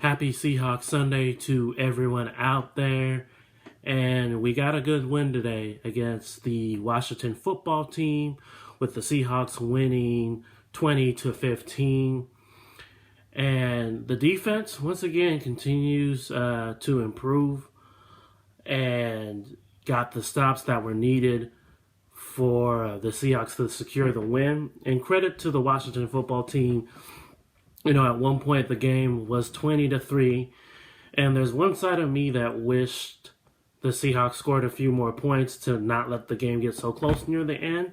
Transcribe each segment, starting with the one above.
Happy Seahawks Sunday to everyone out there. And we got a good win today against the Washington football team, with the Seahawks winning 20-15. And the defense, once again, continues to improve and got the stops that were needed for the Seahawks to secure the win. And credit to the Washington football team. At one point the game was 20-3, and there's one side of me that wished the Seahawks scored a few more points to not let the game get so close near the end.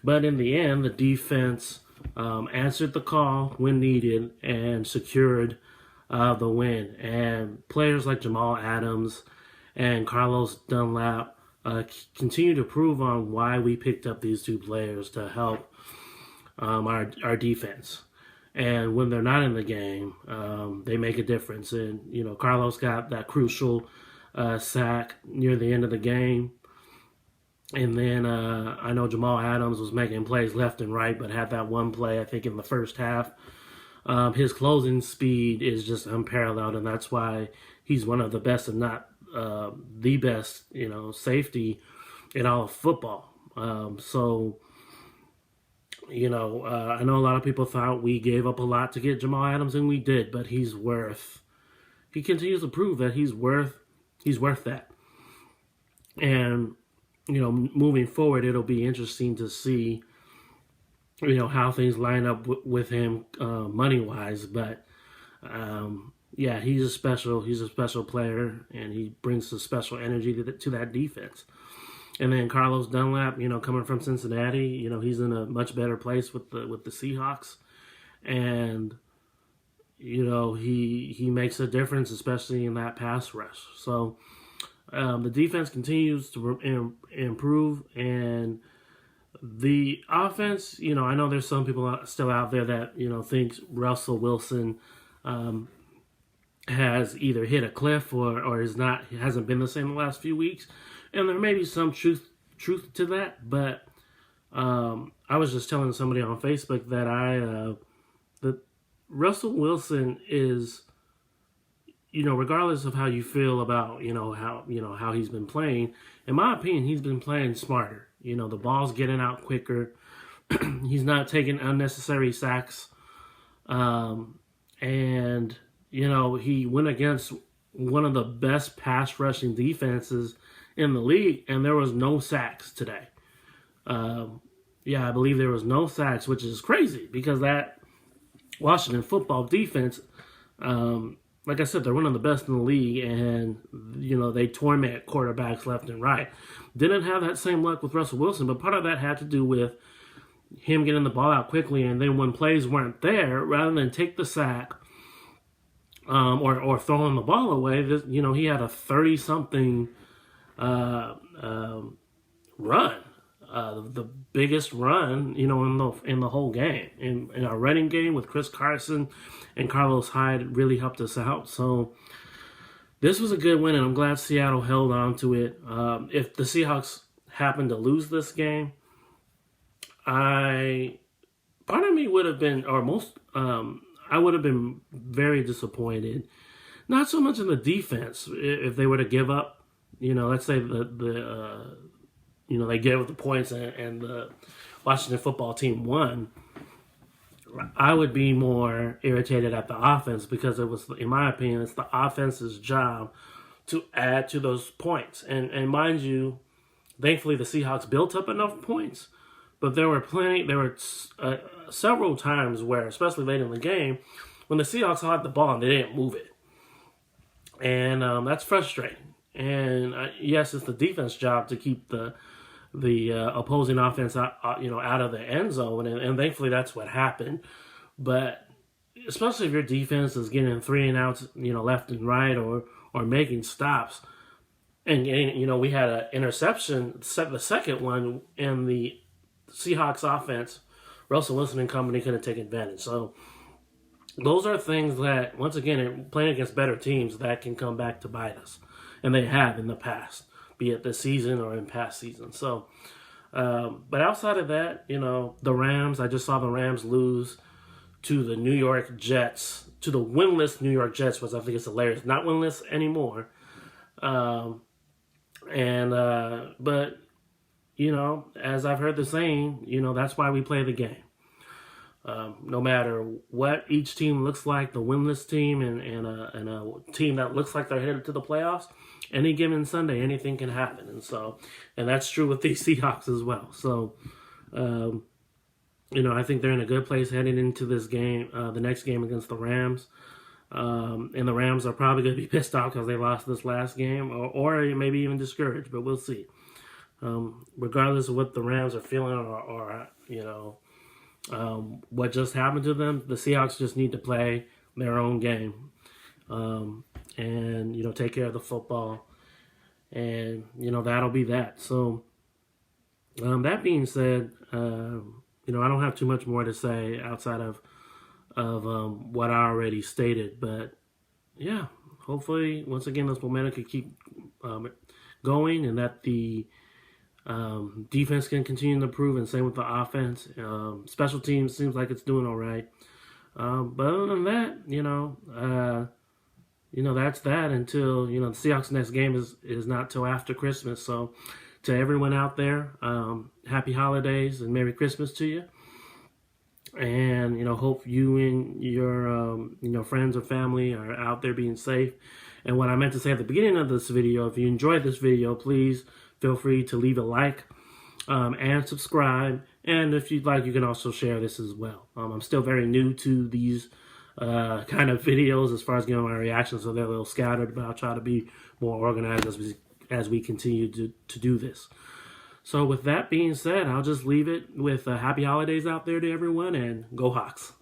But in the end, the defense answered the call when needed and secured the win. And players like Jamal Adams and Carlos Dunlap continue to prove on why we picked up these two players to help our defense. And when they're not in the game, they make a difference. And, Carlos got that crucial sack near the end of the game. And then I know Jamal Adams was making plays left and right, but had that one play, I think, in the first half. His closing speed is just unparalleled, and that's why he's one of the best, if not the best, safety in all of football. I know a lot of people thought we gave up a lot to get Jamal Adams, and we did, but he continues to prove that he's worth that. And, moving forward, it'll be interesting to see, how things line up with him money-wise. But, he's a special player, and he brings a special energy to that defense. And then Carlos Dunlap, coming from Cincinnati, he's in a much better place with the Seahawks, and he makes a difference, especially in that pass rush. So the defense continues to improve, and the offense, I know there's some people still out there that thinks Russell Wilson has either hit a cliff or hasn't been the same the last few weeks. And there may be some truth to that, but I was just telling somebody on Facebook that that Russell Wilson is, regardless of how you feel about how he's been playing, in my opinion, he's been playing smarter. The ball's getting out quicker. He's not taking unnecessary sacks, and he went against one of the best pass rushing defenses in the league, and there was no sacks today. I believe there was no sacks, which is crazy because that Washington football defense, like I said, they're one of the best in the league, and they torment quarterbacks left and right. Didn't have that same luck with Russell Wilson, but part of that had to do with him getting the ball out quickly, and then when plays weren't there, rather than take the sack or throwing the ball away, he had a 30-something run, the biggest run, in the whole game. In our running game with Chris Carson and Carlos Hyde really helped us out. So this was a good win, and I'm glad Seattle held on to it. If the Seahawks happened to lose this game, part of me would have been, I would have been very disappointed. Not so much in the defense if they were to give up. Let's say they gave up the points and the Washington football team won. I would be more irritated at the offense because it was, in my opinion, it's the offense's job to add to those points. And mind you, thankfully the Seahawks built up enough points, but there were several times where, especially late in the game, when the Seahawks had the ball and they didn't move it. And that's frustrating. And yes, it's the defense job to keep the opposing offense out of the end zone, and thankfully that's what happened. But especially if your defense is getting 3 and outs, left and right, or making stops, and we had an interception, the second one, and the Seahawks offense, Russell Wilson and company couldn't take advantage. So those are things that, once again, playing against better teams, that can come back to bite us. And they have in the past, be it this season or in past seasons. So, but outside of that, the Rams, I just saw the Rams lose to the New York Jets to the winless New York Jets, which I think is hilarious. Not winless anymore. But you know, as I've heard the saying, you know, that's why we play the game. No matter what each team looks like, the winless team and a team that looks like they're headed to the playoffs, any given Sunday, anything can happen. And that's true with these Seahawks as well. So, you know, I think they're in a good place heading into this game, the next game against the Rams. And the Rams are probably going to be pissed off because they lost this last game, or maybe even discouraged, but we'll see. Regardless of what the Rams are feeling or you know, what just happened to them, the Seahawks just need to play their own game, and, you know, take care of the football, and, you know, that'll be that. So, that being said, you know, I don't have too much more to say outside of what I already stated, but yeah, hopefully, once again, this momentum can keep going, and that the defense can continue to improve, and same with the offense. Special teams seems like it's doing all right. But other than that, you know, that's that until, you know, the Seahawks' next game is not till after Christmas. So to everyone out there, happy holidays and Merry Christmas to you. And, you know, hope you and your, you know, friends or family are out there being safe. And what I meant to say at the beginning of this video, if you enjoyed this video, please feel free to leave a like and subscribe. And if you'd like, you can also share this as well. I'm still very new to these kind of videos as far as giving my reactions, so they're a little scattered, but I'll try to be more organized as we continue to do this. So with that being said, I'll just leave it with happy holidays out there to everyone, and go Hawks.